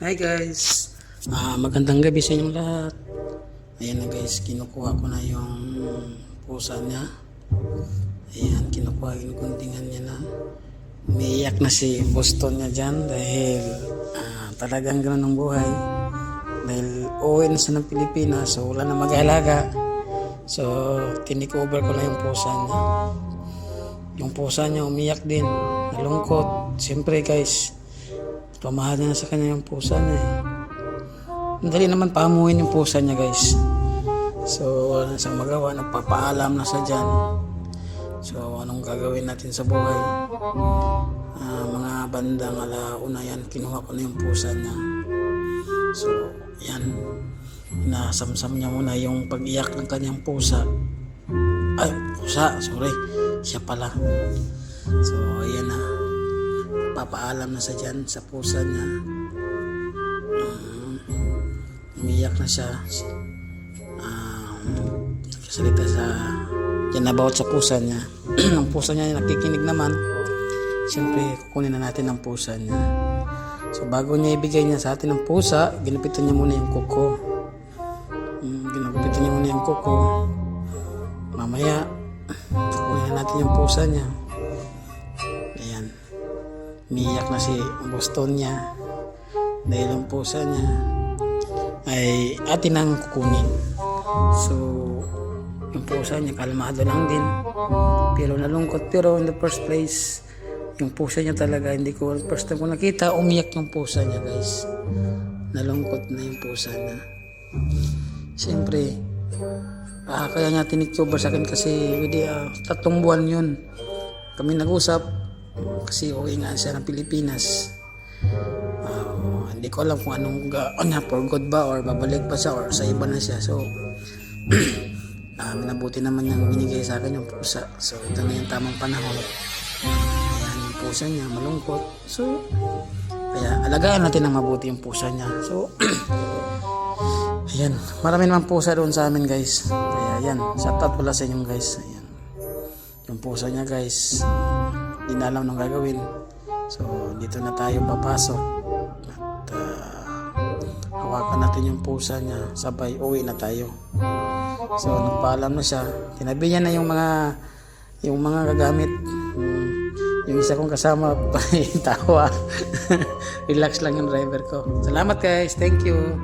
Hi guys, magandang gabi sa inyong lahat. Ayan na guys, kinukuha ko na yung pusa niya. Ayan, kinukuntingan niya na. Umiiyak na si Boston niya dyan dahil talagang gano'n ang buhay. Dahil uwi na siya ng Pilipinas, so wala na mag-alaga. So, tinikover ko na yung pusa niya. Yung pusa niya umiyak din, nalungkot. Siyempre guys, pamahal na sa kanya yung pusa niya. Madali naman pamuhin yung pusa niya guys. So wala na siyang magawa, nagpapaalam na siya dyan. So anong gagawin natin sa buhay? Mga bandang alauna yan, kinuha ko na yung pusa niya. So yan, inasamsam niya muna yung pag-iyak ng kanyang pusa. Siya pala. So ayan na, papaalam na sa dyan sa pusa niya. Umiyak na siya. Nagkasalita sa dyan about sa pusa niya. Ang pusa niya nakikinig naman. Siyempre kukunin na natin ang pusa niya. So bago niya ibigay niya sa atin ang pusa, ginupitan niya muna yung kuko. Ginupitan niya muna yung kuko. Mamaya kukunin na natin yung pusa niya. Ayan, umiyak na si Boston niya dahil ang pusa niya ay atin ang kukunin. So yung pusa niya kalmado lang din, pero nalungkot. Pero in the first place, yung pusa niya talaga, hindi ko first time ko nakita, umiyak yung pusa niya guys. Nalungkot na yung pusa niya. Siyempre kaya niya tinikover sa akin kasi 3 buwan yun kami nag-usap, kasi uwi nga siya ng Pilipinas. Hindi ko alam kung anong for good ba or babalik pa siya or sa iba na siya. So minabuti naman niyang binigay sa akin yung pusa. So ito na yung tamang panahon. Ayan yung pusa niya, malungkot. So kaya alagaan natin ng mabuti yung pusa niya. So ayan, marami naman pusa doon sa amin guys. Kaya ayan, shout out pala sa inyong guys. Ayan, yung pusa niya guys, hindi na alam nang gagawin. So dito na tayo papasok at hawakan natin yung pusa niya, sabay uwi na tayo. So nagpaalam na siya, tinabi niya na yung mga gagamit. Yung isa kong kasama tawa. Relax lang yung driver ko. Salamat guys, thank you.